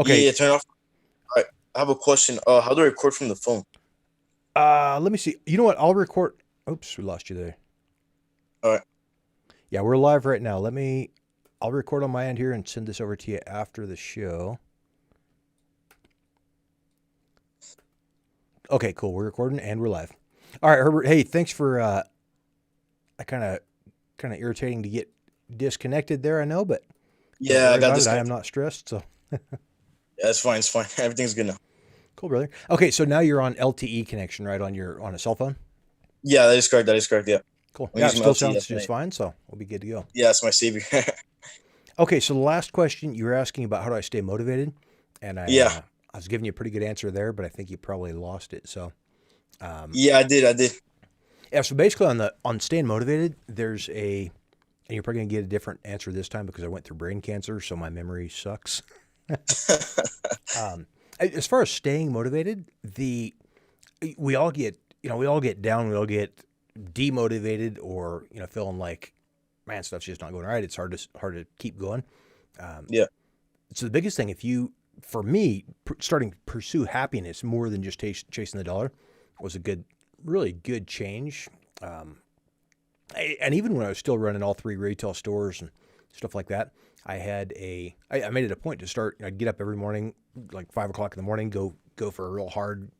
Yeah, Okay. yeah, turn off. All right. I have a question. How do I record from the phone? Let me see. You know what? I'll record. Oops, we lost you there. All right. Yeah, we're live right now. I'll record on my end here and send this over to you after the show. Okay, cool. We're recording and we're live. All right, Herbert. Hey, thanks for. I kind of irritating to get disconnected there. I know, but don't Yeah, I worry got about it. I am disconnected. not stressed. So Yeah, it's fine. It's fine. Everything's good now. cool, brother. Okay, so now you're on LTE connection, right? On a cell phone. Yeah, that is correct. That is correct. Yeah, Cool. I'm Yeah, it using my still LTE. sounds That's just my fine. So we'll be good to go. yeah, that's my savior. Okay, so the last question you were asking about how do I stay motivated, and Yeah, I was giving you a pretty good answer there, but I think you probably lost it. So yeah, I did. I did. yeah, so basically on staying motivated, and you're probably gonna get a different answer this time because I went through brain cancer, so my memory sucks. As far as staying motivated, the we all get we all get down, we all get demotivated, or feeling like man stuff's just not going right. It's hard to keep going. Yeah, So the biggest thing, if you, for me, starting to pursue happiness more than just chasing the dollar was a really good change. Um, and even when I was still running all three retail stores and stuff like that, I made it a point to start. I'd get up every morning, like 5 o'clock in the morning, go for a real hard,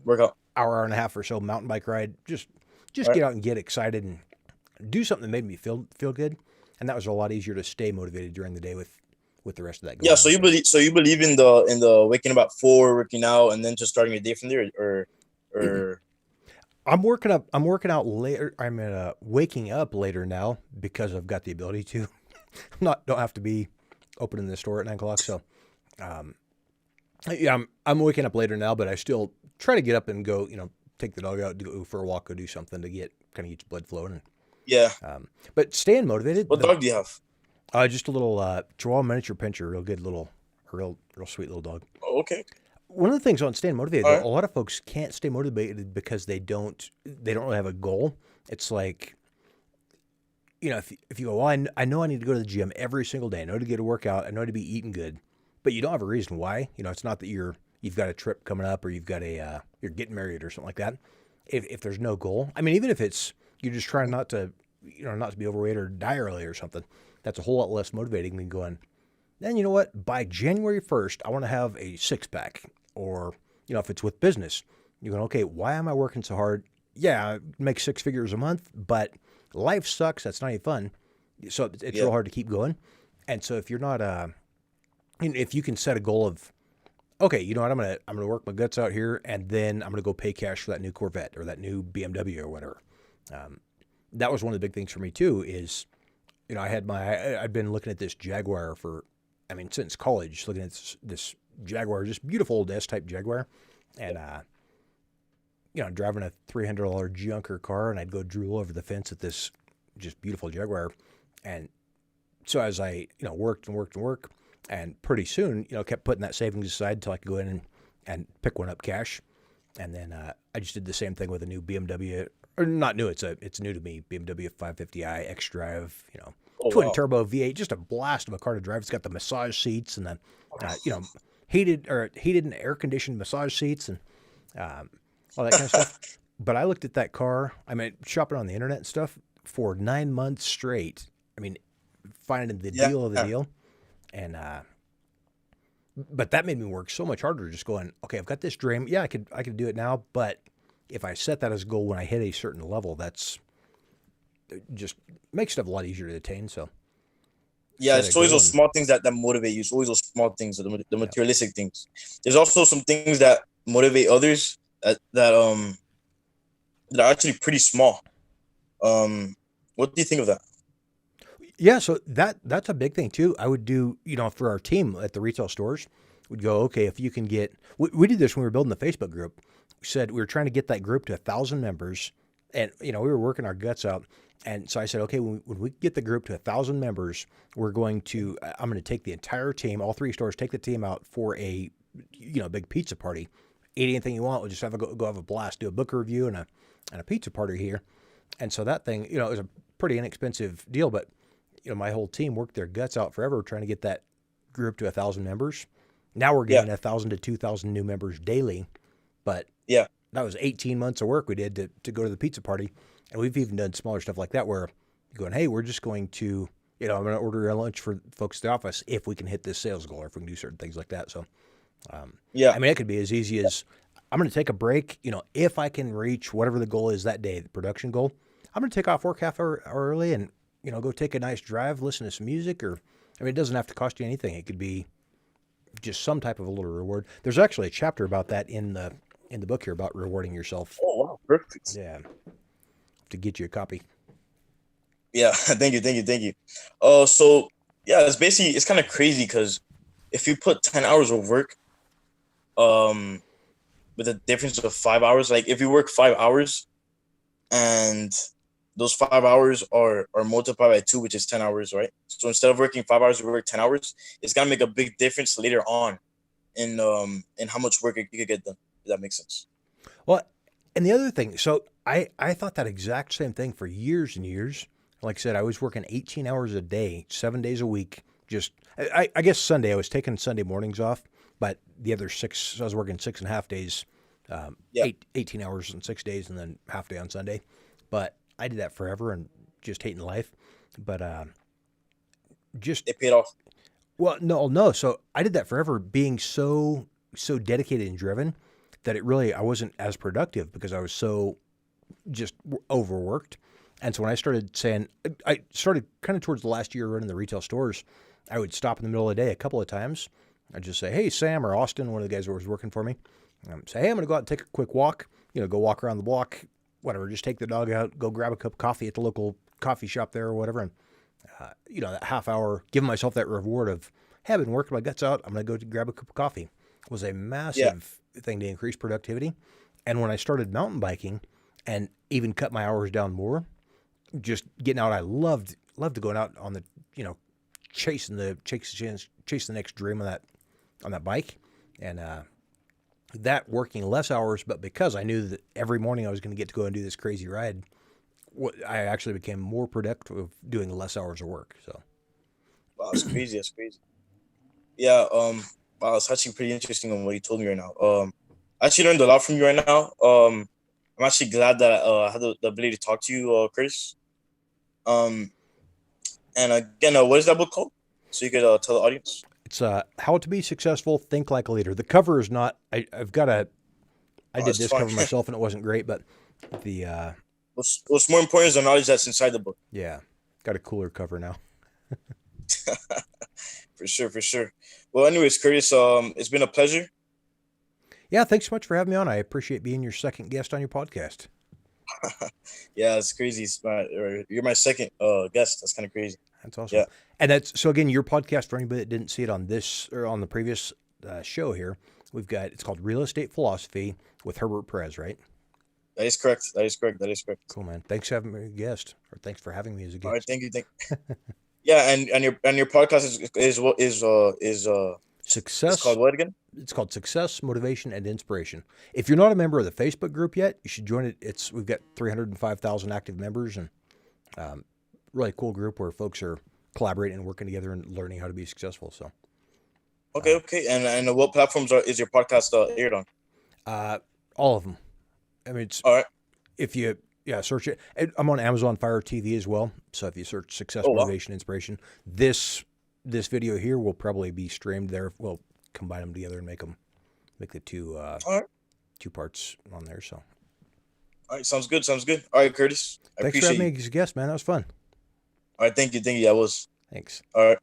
workout. hour and a half or so mountain bike ride. Just All right. get out and get excited and do something that made me feel good. And that was a lot easier to stay motivated during the day with the rest of that Yeah. going So on. you So believe? So you believe in the waking up at 4, working out, and then just starting your day from there, or I'm working out later. I'm waking up later now because I've got the ability to. Don't have to be opening the store at 9 o'clock. So um, yeah, I'm waking up later now, but I still try to get up and go. Take the dog out, go for a walk, go do something to get kind of get blood flowing. yeah? But staying motivated, What dog do you have? just a little Chihuahua miniature pincher, real good little, real sweet little dog. Oh, okay. One of the things on staying motivated All though, right. a lot of folks can't stay motivated because they don't really have a goal. It's like if you go, well, I know I need to go to the gym every single day. I know to get a workout. I know to be eating good, but you don't have a reason why. It's not that you've got a trip coming up or you've got you're getting married or something like that. If there's no goal, I mean, even if it's you're just trying not to be overweight or die early or something, that's a whole lot less motivating than going. Then you know what? By January 1st, I want to have a six pack. Or if it's with business, you're going, okay, why am I working so hard? Yeah, I make six figures a month, but life sucks. That's not any fun. So it's Yeah. real hard to keep going. And so if you're not, if you can set a goal of, okay, you know what, I'm gonna work my guts out here, and then I'm gonna go pay cash for that new Corvette or that new BMW or whatever. Um, that was one of the big things for me too. Is I'd been looking at this Jaguar since college, looking at this Jaguar, just beautiful old S-type Jaguar, and driving a $300 junker car, and I'd go drool over the fence at this just beautiful Jaguar, and so as I worked and worked and worked, and pretty soon kept putting that savings aside until I could go in and pick one up cash, and then I just did the same thing with a new BMW, or not new, it's new to me, BMW 550i X Drive, Oh twin wow. turbo V8, just a blast of a car to drive. It's got the massage seats and the heated and air conditioned massage seats and um, all that kind of stuff. But I looked at that car. I mean, shopping on the internet and stuff for 9 months straight. I mean, finding the Yeah. deal of the deal, and but that made me work so much harder. Just going, okay, I've got this dream. Yeah, I could do it now, but if I set that as a goal when I hit a certain level, that's just makes stuff a lot easier to attain. So Yeah, set a it's always goal those and small things that motivate you. It's always those small things, the yeah. materialistic things. There's also some things that motivate others that are actually pretty small. What do you think of that? Yeah, so that's a big thing too. I would do, for our team at the retail stores, we'd go, okay, if you can we did this when we were building the Facebook group. We said we were trying to get that group to 1,000 members, and we were working our guts out. And so I said, okay, when we get the group to 1,000 members, I'm going to take the entire team, all three stores, take the team out for a, big pizza party. Eat anything you want. We'll just go have a blast, do a book review and a pizza party here. And so that thing, it was a pretty inexpensive deal, but my whole team worked their guts out forever trying to get that group to 1,000 members. Now we're Yeah. getting 1,000 to 2,000 new members daily, but Yeah. that was 18 months of work we did to go to the pizza party. And we've even done smaller stuff like that where you're going, hey, we're just going to, I'm going to order a lunch for folks at the office if we can hit this sales goal or if we can do certain things like that. So, Yeah. I mean, it could be as easy as I'm going to take a break. If I can reach whatever the goal is that day, the production goal, I'm going to take off work half hour early and, go take a nice drive, listen to some music it doesn't have to cost you anything. It could be just some type of a little reward. There's actually a chapter about that in the book here about rewarding yourself. Oh wow, perfect. Yeah. To get you a copy. Yeah. Thank you. So yeah, it's kind of crazy because if you put 10 hours of work, um, with a difference of 5 hours, like if you work 5 hours and those 5 hours are multiplied by two, which is 10 hours, right? So instead of working 5 hours, you work 10 hours. It's gonna make a big difference later on in how much work you could get done. If that makes sense. Well, and the other thing, so I thought that exact same thing for years and years. Like I said, I was working 18 hours a day, 7 days a week. Just, I guess Sunday, I was taking Sunday mornings off, but the other six, I was working 6.5 days, Yeah, 18 hours in 6 days, and then half day on Sunday. But I did that forever and just hating life. But just it paid off. well, no. So I did that forever, being so dedicated and driven that I wasn't as productive because I was so just overworked. And so when I started I started kind of towards the last year running the retail stores, I would stop in the middle of the day a couple of times. I'd just say, hey, Sam or Austin, one of the guys who was working for me, say, hey, I'm going to go out and take a quick walk, go walk around the block, whatever, just take the dog out, go grab a cup of coffee at the local coffee shop there or whatever. And, that half hour, giving myself that reward of, hey, I've been working my guts out. I'm going to go grab a cup of coffee was a Yeah, massive thing to increase productivity. And when I started mountain biking and even cut my hours down more, just getting out, I loved to going out on the, chasing the next dream on that bike. And, that working less hours, but because I knew that every morning I was going to get to go and do this crazy ride, I actually became more productive doing less hours of work. So, wow, it's crazy. That's crazy. Yeah. Wow, it's actually pretty interesting on what you told me right now. I actually learned a lot from you right now. I'm actually glad that I had the ability to talk to you, Chris. Um, and again, what is that book called? So you could tell the audience. it's How to Be Successful, Think Like a Leader. The cover is not, I've got I Oh, did it's this fine. cover myself and it wasn't great, but the, What's more important is the knowledge that's inside the book. yeah, got a cooler cover now. For sure, for sure. Well, anyways, Curtis, it's been a pleasure. Yeah, thanks so much for having me on. I appreciate being your second guest on your podcast. Yeah, it's crazy. You're my second guest. That's kind of crazy. That's awesome. Yeah. And that's so again, your podcast for anybody that didn't see it on this or on the previous show here. It's called Real Estate Philosophy with Herbert Perez, right? That is correct. That is correct. That is correct. Cool, man. Thanks for having me as a guest, or thanks for having me as a All right, guest. thank you. Yeah, and your podcast is what is Success. called what again? It's called Success, Motivation, and Inspiration. If you're not a member of the Facebook group yet, you should join it. We've got 305,000 active members, and really cool group where folks are collaborating and working together and learning how to be successful. So, Okay. And what platforms is your podcast aired on? all of them. I mean, All right. if you search it. I'm on Amazon Fire TV as well. So if you search Success, Oh wow. Motivation, Inspiration, this video here will probably be streamed there. We'll combine them together and make the two All right. two parts on there. So All right. Sounds good. Sounds good. All right, Curtis. I thanks for appreciate having you. me as a guest, man. That was fun. All right. Thank you. Thank you. I was. Thanks. All right.